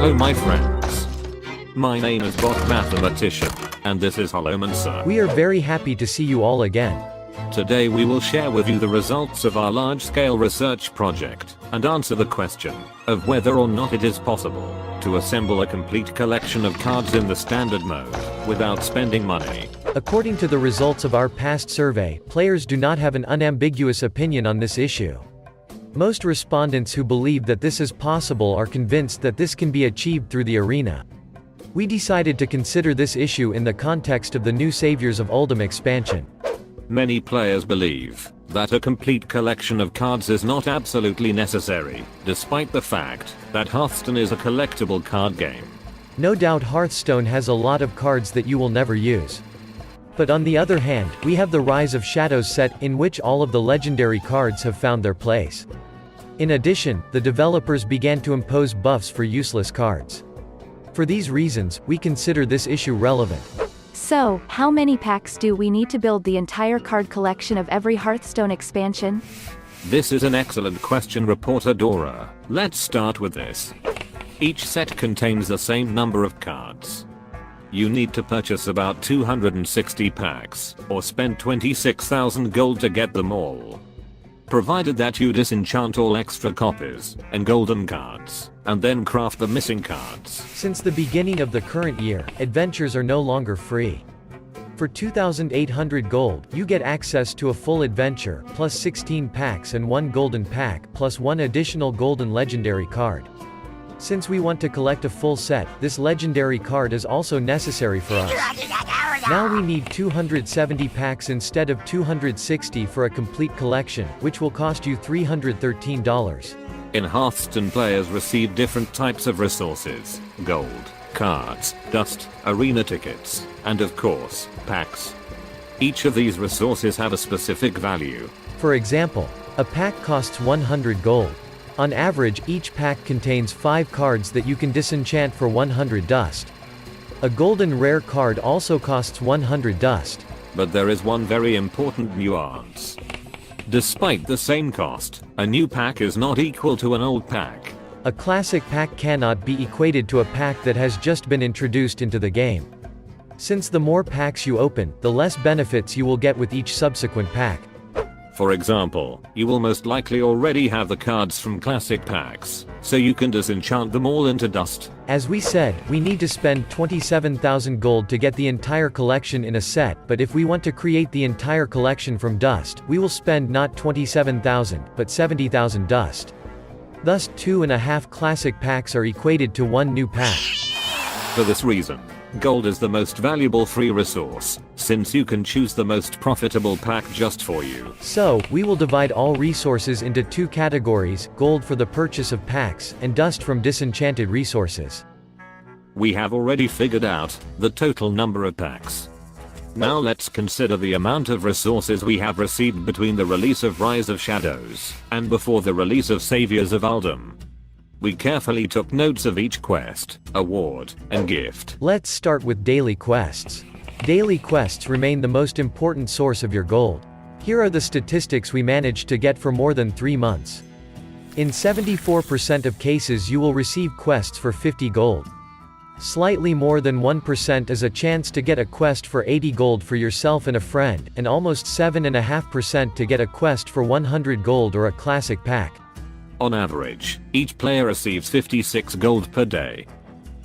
Hello my friends. My name is Bot Mathematician, and this is Holomancer. We are very happy to see you all again. Today we will share with you the results of our large-scale research project, and answer the question of whether or not it is possible to assemble a complete collection of cards in the standard mode without spending money. According to the results of our past survey, players do not have an unambiguous opinion on this issue. Most respondents who believe that this is possible are convinced that this can be achieved through the arena. We decided to consider this issue in the context of the new Saviors of Uldum expansion. Many players believe that a complete collection of cards is not absolutely necessary, despite the fact that Hearthstone is a collectible card game. No doubt Hearthstone has a lot of cards that you will never use. But on the other hand, we have the Rise of Shadows set, in which all of the legendary cards have found their place. In addition, the developers began to impose buffs for useless cards. For these reasons, we consider this issue relevant. So, how many packs do we need to build the entire card collection of every Hearthstone expansion? This is an excellent question, Reporter Dora. Let's start with this. Each set contains the same number of cards. You need to purchase about 260 packs, or spend 26,000 gold to get them all. Provided that you disenchant all extra copies and golden cards, and then craft the missing cards. Since the beginning of the current year, adventures are no longer free. For 2,800 gold, you get access to a full adventure, plus 16 packs and 1 golden pack, plus 1 additional golden legendary card. Since we want to collect a full set, this legendary card is also necessary for us. Now we need 270 packs instead of 260 for a complete collection, which will cost you $313. In Hearthstone, players receive different types of resources: gold, cards, dust, arena tickets, and of course, packs. Each of these resources have a specific value. For example, a pack costs 100 gold. On average, each pack contains 5 cards that you can disenchant for 100 dust. A golden rare card also costs 100 dust. But there is one very important nuance. Despite the same cost, a new pack is not equal to an old pack. A classic pack cannot be equated to a pack that has just been introduced into the game. Since the more packs you open, the less benefits you will get with each subsequent pack. For example, you will most likely already have the cards from classic packs, so you can disenchant them all into dust. As we said, we need to spend 27,000 gold to get the entire collection in a set, but if we want to create the entire collection from dust, we will spend not 27,000, but 70,000 dust. Thus, 2.5 classic packs are equated to 1 new pack. For this reason, gold is the most valuable free resource, since you can choose the most profitable pack just for you. So, we will divide all resources into 2 categories: gold for the purchase of packs, and dust from disenchanted resources. We have already figured out the total number of packs. Now let's consider the amount of resources we have received between the release of Rise of Shadows and before the release of Saviors of Uldum. We carefully took notes of each quest, award, and gift. Let's start with daily quests. Daily quests remain the most important source of your gold. Here are the statistics we managed to get for more than 3 months. In 74% of cases you will receive quests for 50 gold. Slightly more than 1% is a chance to get a quest for 80 gold for yourself and a friend, and almost 7.5% to get a quest for 100 gold or a classic pack. On average, each player receives 56 gold per day.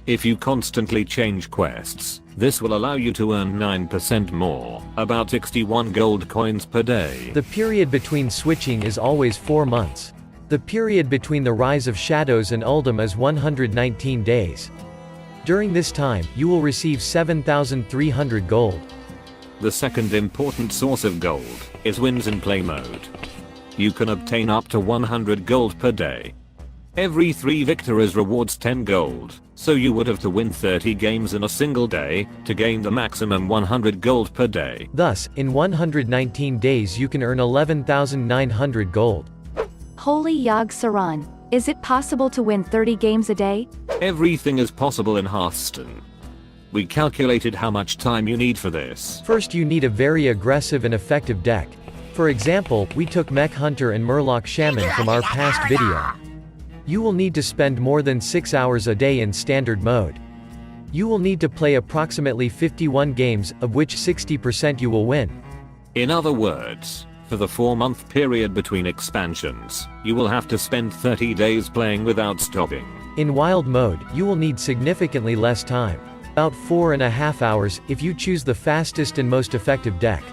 If you constantly change quests, this will allow you to earn 9% more, about 61 gold coins per day. The period between switching is always 4 months. The period between the Rise of Shadows and Uldum is 119 days. During this time, you will receive 7,300 gold. The second important source of gold is wins in play mode. You can obtain up to 100 gold per day. Every 3 victories rewards 10 gold, so you would have to win 30 games in a single day to gain the maximum 100 gold per day. Thus, in 119 days you can earn 11,900 gold. Holy Yogg Saron, is it possible to win 30 games a day? Everything is possible in Hearthstone. We calculated how much time you need for this. First, you need a very aggressive and effective deck. For example, we took Mech Hunter and Murloc Shaman from our past video. You will need to spend more than 6 hours a day in standard mode. You will need to play approximately 51 games, of which 60% you will win. In other words, for the 4-month period between expansions, you will have to spend 30 days playing without stopping. In wild mode, you will need significantly less time. About 4.5 hours, if you choose the fastest and most effective deck.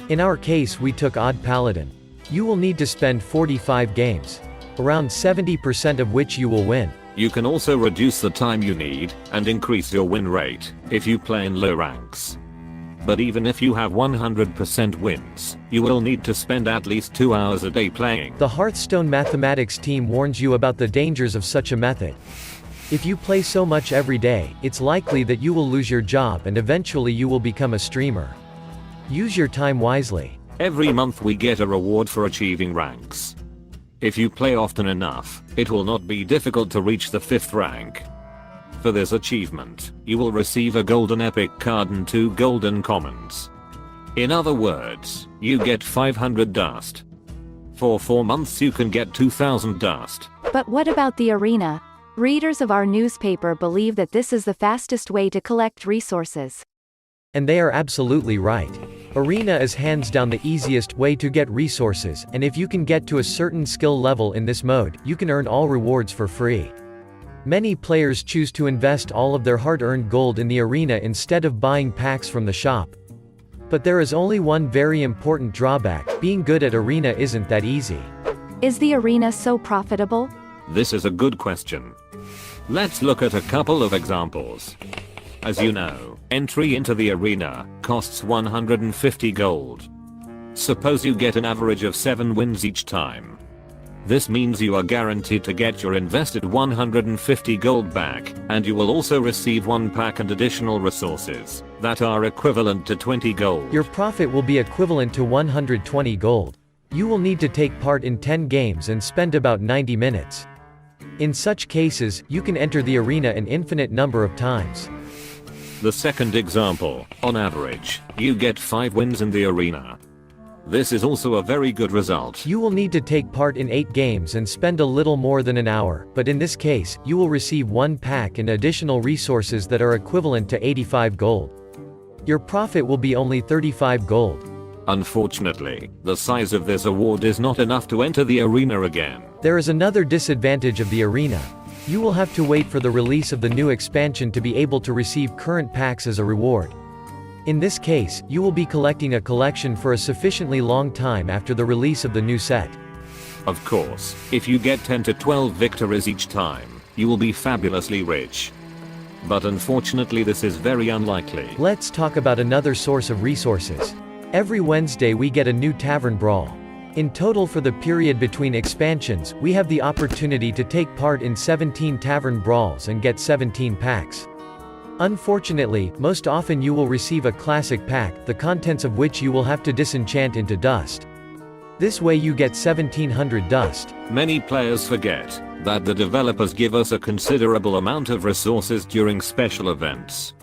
In our case we took Odd Paladin. You will need to spend 45 games. Around 70% of which you will win. You can also reduce the time you need, and increase your win rate, if you play in low ranks. But even if you have 100% wins, you will need to spend at least 2 hours a day playing. The Hearthstone mathematics team warns you about the dangers of such a method. If you play so much every day, it's likely that you will lose your job and eventually you will become a streamer. Use your time wisely. Every month we get a reward for achieving ranks. If you play often enough, it will not be difficult to reach the 5th rank. For this achievement, you will receive a golden epic card and 2 golden commons. In other words, you get 500 dust. For 4 months you can get 2000 dust. But what about the arena? Readers of our newspaper believe that this is the fastest way to collect resources. And they are absolutely right. Arena is hands down the easiest way to get resources, and if you can get to a certain skill level in this mode, you can earn all rewards for free. Many players choose to invest all of their hard-earned gold in the arena instead of buying packs from the shop. But there is only one very important drawback: being good at arena isn't that easy. Is the arena so profitable? This is a good question. Let's look at a couple of examples. As you know, entry into the arena costs 150 gold. Suppose you get an average of 7 wins each time. This means you are guaranteed to get your invested 150 gold back, and you will also receive 1 pack and additional resources that are equivalent to 20 gold. Your profit will be equivalent to 120 gold. You will need to take part in 10 games and spend about 90 minutes. In such cases, you can enter the arena an infinite number of times. The second example, on average, you get 5 wins in the arena. This is also a very good result. You will need to take part in 8 games and spend a little more than an hour, but in this case, you will receive 1 pack and additional resources that are equivalent to 85 gold. Your profit will be only 35 gold. Unfortunately, the size of this award is not enough to enter the arena again. There is another disadvantage of the arena. You will have to wait for the release of the new expansion to be able to receive current packs as a reward. In this case, you will be collecting a collection for a sufficiently long time after the release of the new set. Of course, if you get 10 to 12 victories each time, you will be fabulously rich. But unfortunately this is very unlikely. Let's talk about another source of resources. Every Wednesday we get a new tavern brawl. In total for the period between expansions, we have the opportunity to take part in 17 tavern brawls and get 17 packs. Unfortunately, most often you will receive a classic pack, the contents of which you will have to disenchant into dust. This way you get 1700 dust. Many players forget that the developers give us a considerable amount of resources during special events.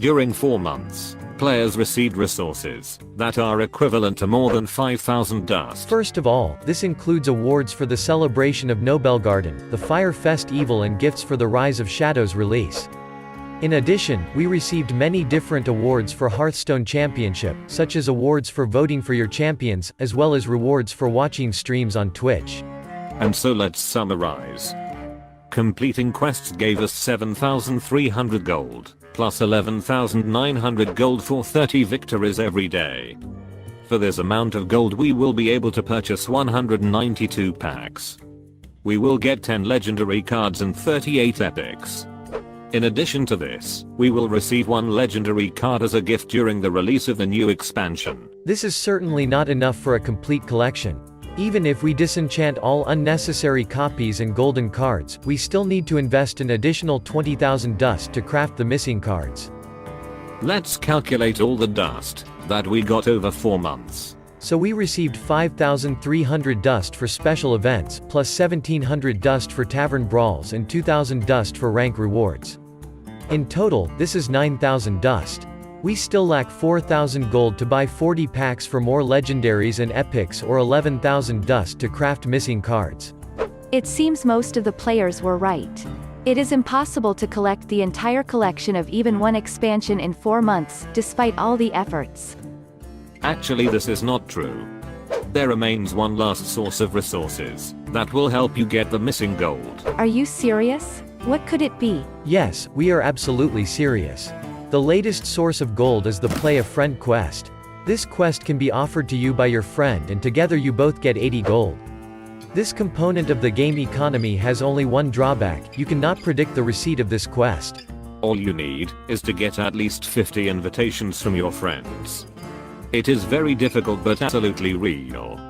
During 4 months, players received resources that are equivalent to more than 5,000 dust. First of all, this includes awards for the celebration of Nobelgarden, the Fire Fest Evil, and gifts for the Rise of Shadows release. In addition, we received many different awards for Hearthstone Championship, such as awards for voting for your champions, as well as rewards for watching streams on Twitch. And so let's summarize. Completing quests gave us 7,300 gold, plus 11,900 gold for 30 victories every day. For this amount of gold we will be able to purchase 192 packs. We will get 10 legendary cards and 38 epics. In addition to this, we will receive 1 legendary card as a gift during the release of the new expansion. This is certainly not enough for a complete collection. Even if we disenchant all unnecessary copies and golden cards, we still need to invest an additional 20,000 dust to craft the missing cards. Let's calculate all the dust that we got over 4 months. So we received 5,300 dust for special events, plus 1,700 dust for tavern brawls and 2,000 dust for rank rewards. In total, this is 9,000 dust. We still lack 4,000 gold to buy 40 packs for more legendaries and epics, or 11,000 dust to craft missing cards. It seems most of the players were right. It is impossible to collect the entire collection of even one expansion in 4 months, despite all the efforts. Actually, this is not true. There remains one last source of resources that will help you get the missing gold. Are you serious? What could it be? Yes, we are absolutely serious. The latest source of gold is the Play a Friend quest. This quest can be offered to you by your friend and together you both get 80 gold. This component of the game economy has only one drawback: you cannot predict the receipt of this quest. All you need is to get at least 50 invitations from your friends. It is very difficult but absolutely real.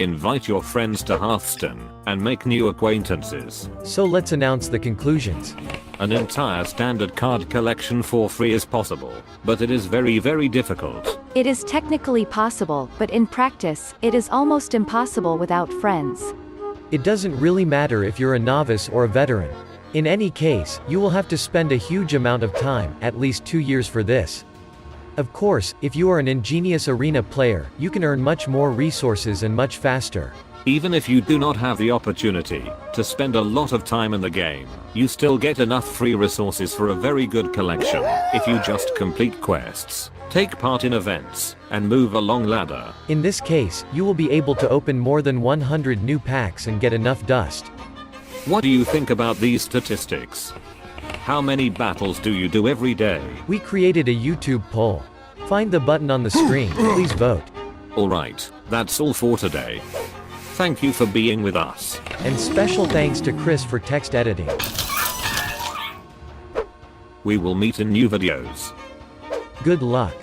Invite your friends to Hearthstone and make new acquaintances. So let's announce the conclusions. An entire standard card collection for free is possible, but it is very difficult. It is technically possible, but in practice, it is almost impossible without friends. It doesn't really matter if you're a novice or a veteran. In any case, you will have to spend a huge amount of time, at least 2 years for this. Of course, if you are an ingenious arena player, you can earn much more resources and much faster. Even if you do not have the opportunity to spend a lot of time in the game, you still get enough free resources for a very good collection if you just complete quests, take part in events, and move along ladder. In this case, you will be able to open more than 100 new packs and get enough dust. What do you think about these statistics? How many battles do you do every day? We created a YouTube poll. Find the button on the screen, please vote. Alright, that's all for today. Thank you for being with us. And special thanks to Chris for text editing. We will meet in new videos. Good luck.